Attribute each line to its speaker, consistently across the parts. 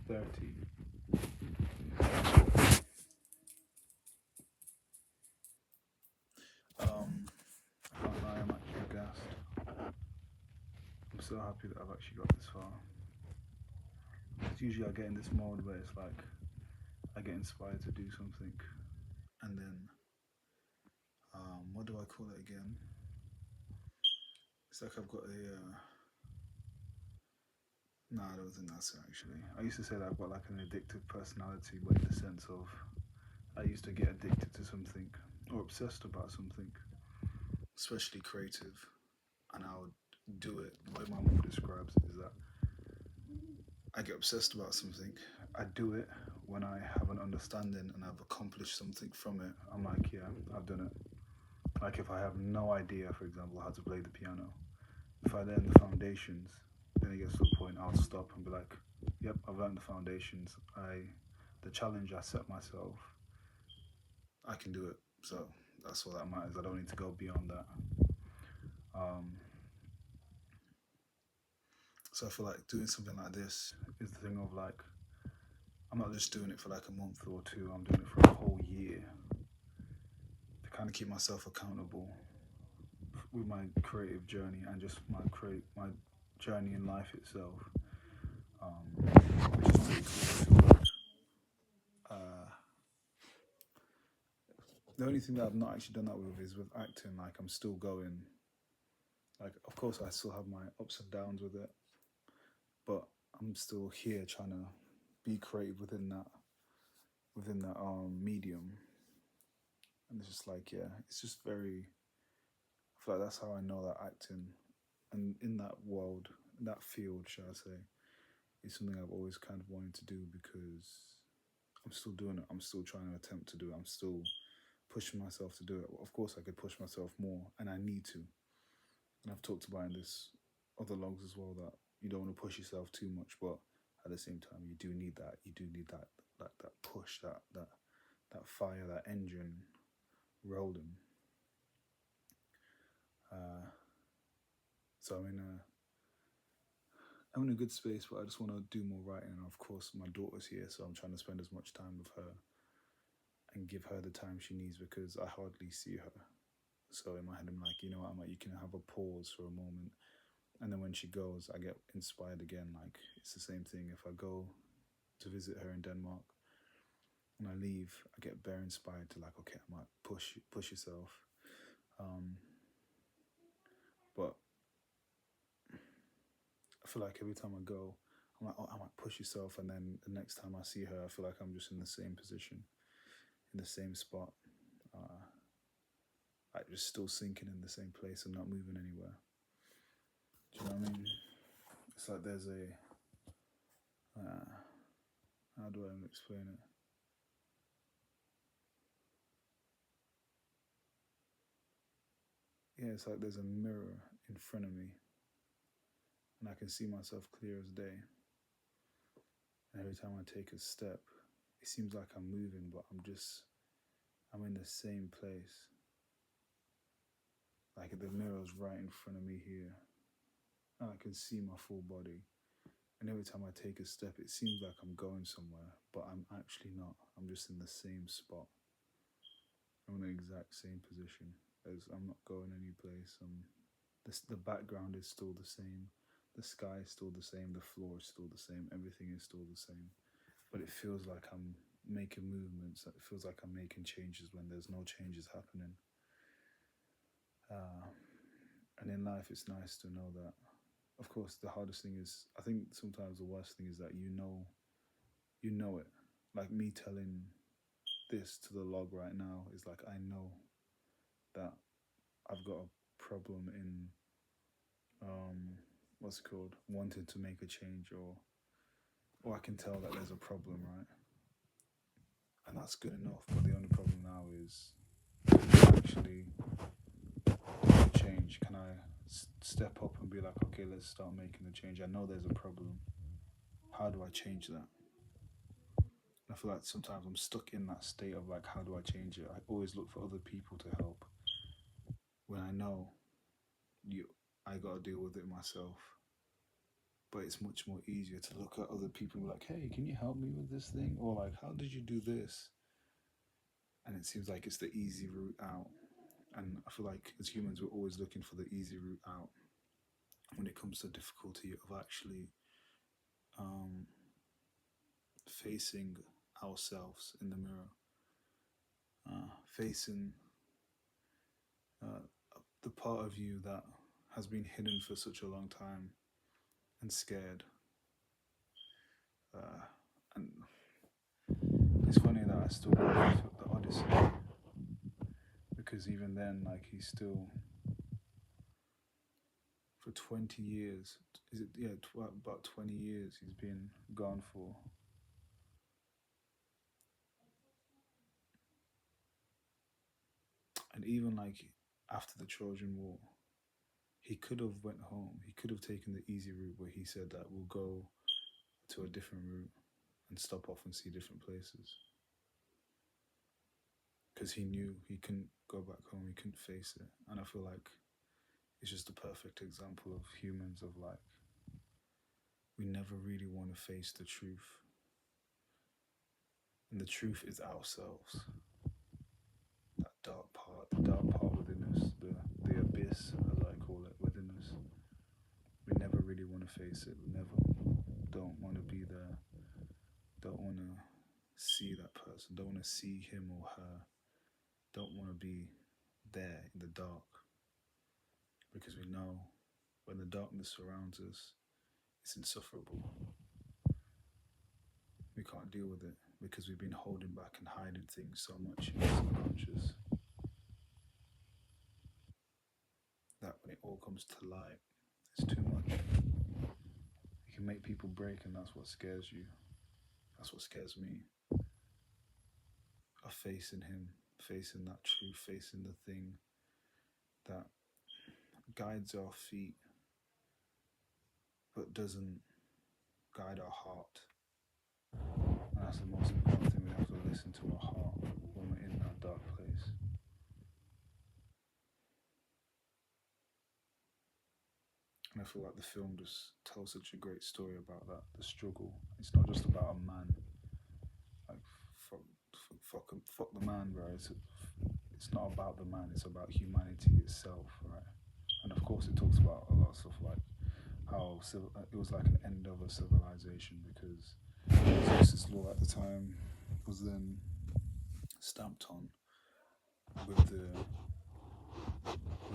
Speaker 1: 30. I can't lie, I'm actually gassed. I'm so happy that I've actually got this far. Because usually I get in this mode where it's like I get inspired to do something, and then what do I call it again? It's like I've got a no, I don't think that's it actually. I used to say that I've got like an addictive personality, but in the sense of I used to get addicted to something or obsessed about something, especially creative, and I would do it. The way my mom describes it is that I get obsessed about something. I do it when I have an understanding and I've accomplished something from it. I'm like, yeah, I've done it. Like if I have no idea, for example, how to play the piano, if I learn the foundations, then it gets to a point I'll stop and be like, yep, I've learned the foundations. The challenge I set myself, I can do it. So that's all that matters. I don't need to go beyond that. So I feel like doing something like this is the thing of like, I'm not just doing it for like a month or two, I'm doing it for a whole year to kind of keep myself accountable with my creative journey and just my journey in life itself, which is pretty cool. The only thing that I've not actually done that with is with acting. Like I'm still going. Like of course I still have my ups and downs with it, but I'm still here trying to be creative within that medium. And it's just like, yeah, it's just very, I feel like that's how I know that acting and in that world, in that field, shall I say, is something I've always kind of wanted to do because I'm still doing it. I'm still trying to attempt to do it. I'm still pushing myself to do it. Of course, I could push myself more, and I need to. And I've talked about in this other logs as well that you don't want to push yourself too much, but at the same time, you do need that. You do need that push, that fire, that engine rolling. So I'm in a good space, but I just want to do more writing. And of course, my daughter's here, so I'm trying to spend as much time with her and give her the time she needs because I hardly see her. So in my head, I'm like, you know what, I'm like, you can have a pause for a moment. And then when she goes, I get inspired again. Like, it's the same thing. If I go to visit her in Denmark and I leave, I get very inspired to like, okay, I might push yourself. But I feel like every time I go, I'm like, oh, I might push yourself. And then the next time I see her, I feel like I'm just in the same position, in the same spot. Like just still sinking in the same place and not moving anywhere. Do you know what I mean? It's like there's a, how do I explain it? Yeah, it's like there's a mirror in front of me and I can see myself clear as day. And every time I take a step, it seems like I'm moving, but I'm in the same place. Like the mirror's right in front of me here. And I can see my full body. And every time I take a step, it seems like I'm going somewhere, but I'm actually not. I'm just in the same spot. I'm in the exact same position. As I'm not going any place. The background is still the same. The sky is still the same. The floor is still the same. Everything is still the same. But it feels like I'm making movements. It feels like I'm making changes when there's no changes happening. And in life, it's nice to know that. Of course, the hardest thing is, I think sometimes the worst thing is that you know it. Like me telling this to the log right now is like, I know that I've got a problem in, what's it called? Wanting to make a change, or I can tell that there's a problem, right? And that's good enough. But the only problem now is actually change. Can I step up and be like, okay, let's start making the change? I know there's a problem. How do I change that? I feel like sometimes I'm stuck in that state of like, how do I change it? I always look for other people to help when I know I gotta deal with it myself. but it's much more easier to look at other people and be like, hey, can you help me with this thing? Or like, how did you do this? And it seems like it's the easy route out. And I feel like as humans, we're always looking for the easy route out when it comes to the difficulty of actually um, facing ourselves in the mirror, facing uh, the part of you that has been hidden for such a long time and scared. And it's funny that I still watch the Odyssey, because even then, like, he's still, for 20 years, is it, yeah, about 20 years he's been gone for. And even like after the Trojan War, he could have went home. He could have taken the easy route where he said that we'll go to a different route and stop off and see different places. Because he knew he couldn't go back home, he couldn't face it. And I feel like it's just a perfect example of humans, of like, we never really want to face the truth. And the truth is ourselves. That dark part within us, the abyss, as I call it, within us. We never really want to face it. We never don't want to be there. Don't want to see that person. Don't want to see him or her. Don't want to be there in the dark. Because we know when the darkness surrounds us, it's insufferable. We can't deal with it because we've been holding back and hiding things so much in our subconscious that when it all comes to light, it's too much. It can make people break, and that's what scares you. That's what scares me. Of facing him, facing that truth, facing the thing that guides our feet but doesn't guide our heart. And that's the most important thing. We have to listen to our heart when we're in that dark place. And I feel like the film just tells such a great story about that, the struggle. It's not just about a man. Like, fuck the man, bro. It's not about the man, it's about humanity itself, right? And of course it talks about a lot of stuff like how it was like an end of a civilization, because Zeus's law at the time was then stamped on with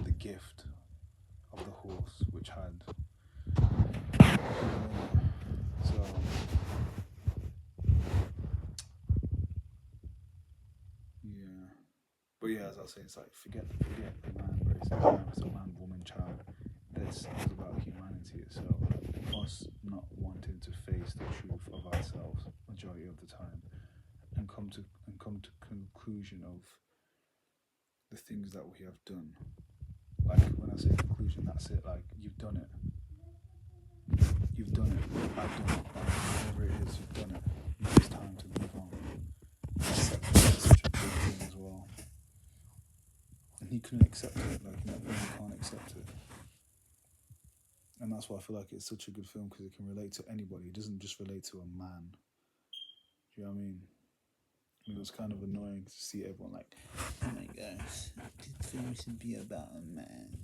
Speaker 1: the gift of the horse, which had so yeah. But yeah, as I say, it's like forget the man race. It's a man, woman, child. This is about humanity itself. Us not wanting to face the truth of ourselves majority of the time, and come to conclusion of the things that we have done. Like when I say conclusion, that's it. Like you've done it. You've done it. I've done it. Like, whatever it is, you've done it. It's time to move on. That's such a big thing as well. And he couldn't accept it. Like, you can't accept it. And that's why I feel like it's such a good film, because it can relate to anybody. It doesn't just relate to a man. Do you know what I mean? It was kind of annoying to see everyone like, oh my gosh, this film should be about a man.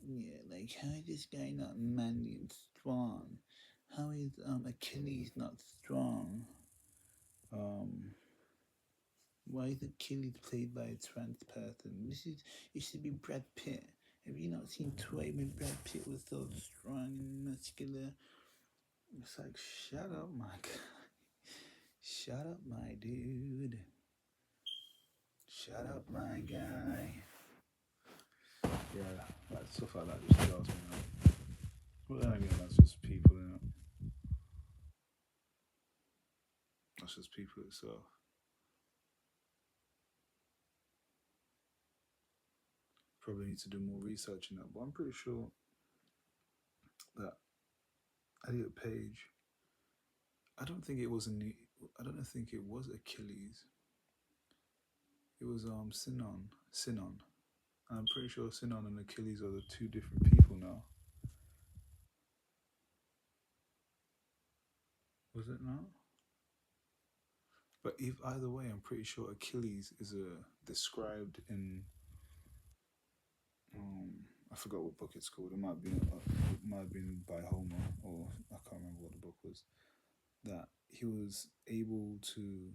Speaker 1: Yeah, like, how is this guy not manly and strong? How is Achilles not strong? Why is Achilles played by a trans person? It should be Brad Pitt. Have you not seen Toy when Brad Pitt was so strong and muscular? It's like, shut up, my guy. Shut up, my dude. Shut up, my guy. Yeah, like stuff like that just tells me that. But then again, that's just people, innit? That's just people itself. Probably need to do more research in that, but I'm pretty sure that Elliot Page, I don't think it was Achilles. It was Sinon. And I'm pretty sure Sinon and Achilles are the two different people now. Was it not? But if either way, I'm pretty sure Achilles is described in I forgot what book it's called. It might have been by Homer, or I can't remember what the book was. That he was able to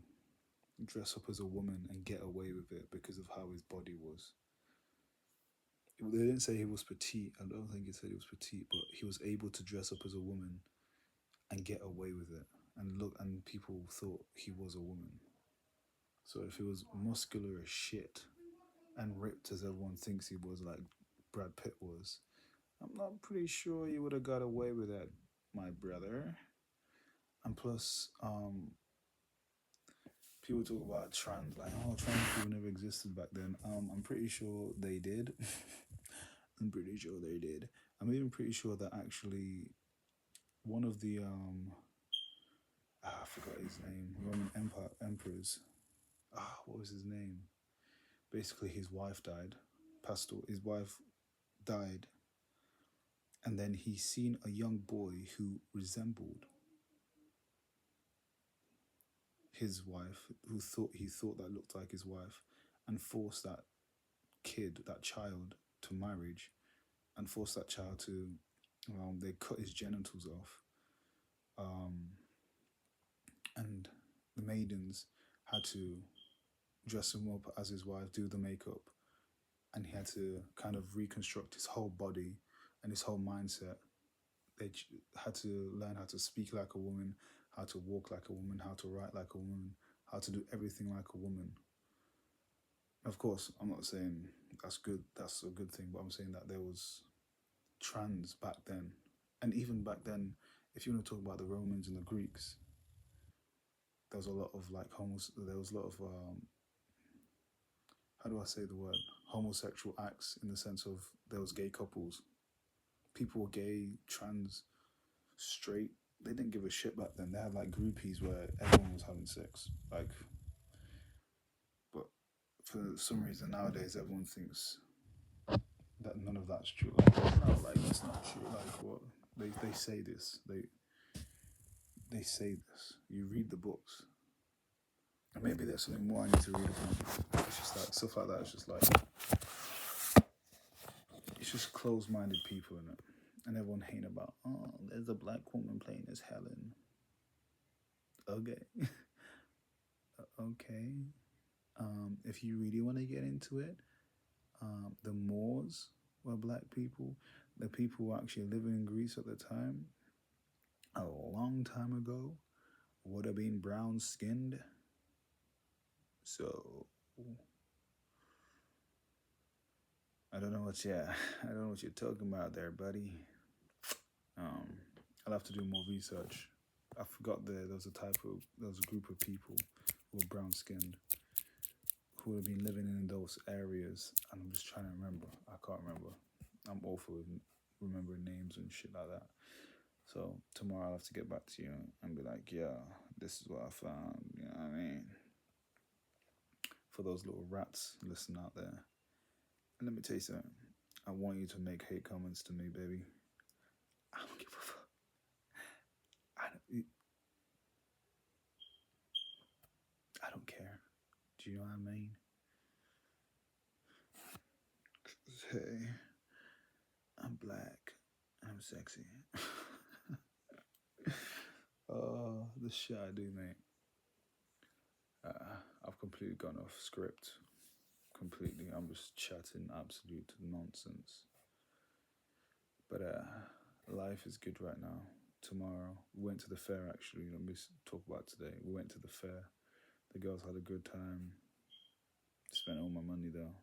Speaker 1: dress up as a woman and get away with it because of how his body was. They didn't say he was petite. I don't think it said he was petite, but he was able to dress up as a woman and get away with it. And people thought he was a woman. So if he was muscular as shit and ripped as everyone thinks he was, like Brad Pitt was, I'm not pretty sure you would have got away with that, my brother. And plus, people talk about trans, like, oh, trans people never existed back then. I'm pretty sure they did. I'm pretty sure they did. I'm even pretty sure that actually one of the I forgot his name, Roman Empire emperors. What was his name? Basically, his wife died. His wife died, and then he seen a young boy who resembled his wife, he thought that looked like his wife, and forced that child, to marriage, and forced that child to. They cut his genitals off, and the maidens had to dress him up as his wife, do the makeup, and he had to kind of reconstruct his whole body and his whole mindset. They had to learn how to speak like a woman, how to walk like a woman, how to write like a woman, how to do everything like a woman. Of course, I'm not saying that's good. That's a good thing, but I'm saying that there was trans back then, and even back then, if you want to talk about the Romans and the Greeks, there was a lot of like there was a lot of how do I say the word, homosexual acts, in the sense of there was gay couples. People were gay, trans, straight. They didn't give a shit back then. They had like groupies where everyone was having sex. Like, but for some reason nowadays everyone thinks that none of that's true. Like, no, like that's not true. Like what they say this. They say this. You read the books. And maybe there's something more I need to read about. It's just like stuff like that. It's just like it's just closed-minded people in it, and everyone hating about. Oh, there's a black woman playing as Helen. Okay, okay. If you really want to get into it, the Moors were black people. The people who were actually living in Greece at the time, a long time ago, would have been brown-skinned. So I don't know what you're talking about there, buddy. I'll have to do more research. I forgot there was a group of people who were brown skinned who have been living in those areas, and I'm just trying to remember. I can't remember. I'm awful with remembering names and shit like that. So tomorrow I'll have to get back to you and be like, yeah, this is what I found. You know what I mean? For those little rats listening out there. And let me tell you something. I want you to make hate comments to me, baby. I don't give a fuck. I don't care. Do you know what I mean? Hey, I'm black. I'm sexy. Oh, the shit I do, mate. I've completely gone off script. Completely. I'm just chatting absolute nonsense. But life is good right now. Tomorrow, we went to the fair actually. Let me talk about today. We went to the fair. The girls had a good time. Spent all my money though.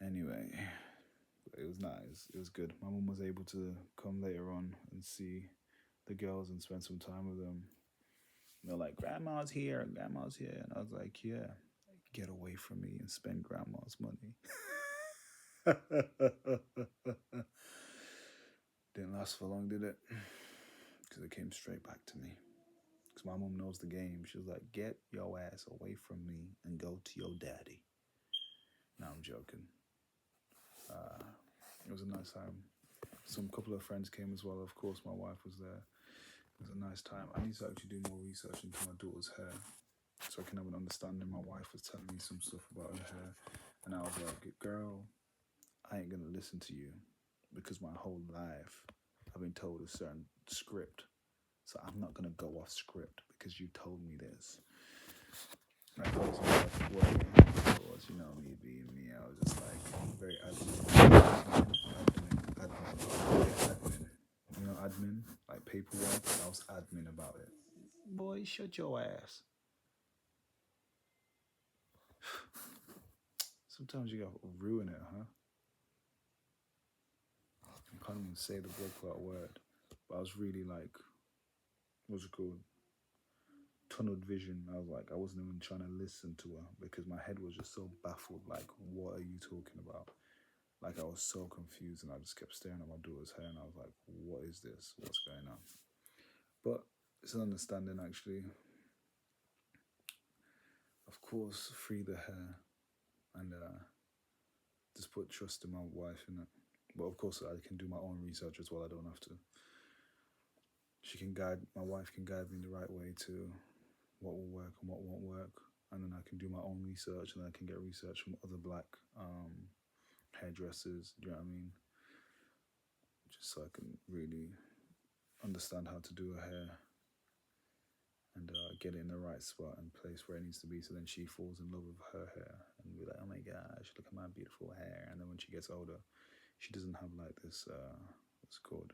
Speaker 1: Anyway, it was nice. It was good. My mum was able to come later on and see the girls and spend some time with them. They're like, Grandma's here, Grandma's here. And I was like, yeah, get away from me and spend Grandma's money. Didn't last for long, did it? Because it came straight back to me. Because my mum knows the game. She was like, get your ass away from me and go to your daddy. No, I'm joking. It was a nice time some couple of friends came as well. Of course, my wife was there. It was a nice time. I need to actually do more research into my daughter's hair so I can have an understanding. My wife was telling me some stuff about her hair, and I was like, girl, I ain't gonna listen to you because my whole life I've been told a certain script. So I'm not gonna go off script because you told me this. And I told myself what it was, you know, me being me. I was just like very admin. You know, admin, like paperwork. I was admin about it. Boy, shut your ass. Sometimes you gotta ruin it, huh? I can't even say the blood clot word. But I was really like, what's it called? Tunneled vision. I was like, I wasn't even trying to listen to her because my head was just so baffled. Like, what are you talking about? Like, I was so confused, and I just kept staring at my daughter's hair, and I was like, what is this? What's going on? But it's an understanding, actually. Of course, free the hair and just put trust in my wife in it. But of course, I can do my own research as well. I don't have to. She can guide, my wife can guide me in the right way to what will work and what won't work. And then I can do my own research, and then I can get research from other black hairdressers. Do you know what I mean? Just so I can really understand how to do her hair and get it in the right spot and place where it needs to be. So then she falls in love with her hair and be like, oh my gosh, look at my beautiful hair. And then when she gets older, she doesn't have like this, what's it called?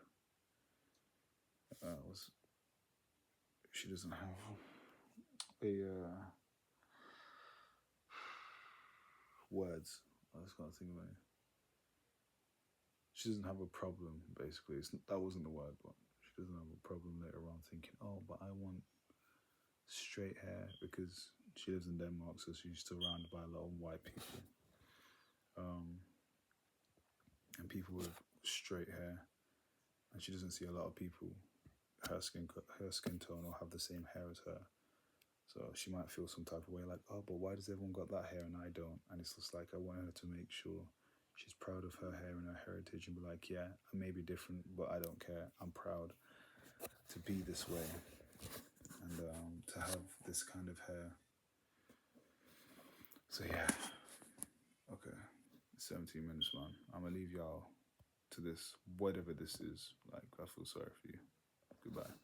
Speaker 1: She doesn't have a words. I just can't think of any. She doesn't have a problem, basically. That wasn't the word, but she doesn't have a problem later on thinking, oh, but I want straight hair, because she lives in Denmark, so she's surrounded by a lot of white people. And people with straight hair. And she doesn't see a lot of people, her skin tone, or have the same hair as her. So she might feel some type of way like, oh, but why does everyone got that hair and I don't? And it's just like, I want her to make sure she's proud of her hair and her heritage and be like, yeah, I may be different, but I don't care. I'm proud to be this way and to have this kind of hair. So yeah, okay, 17 minutes, man. I'm gonna leave y'all to this, whatever this is. Like, I feel sorry for you. Goodbye.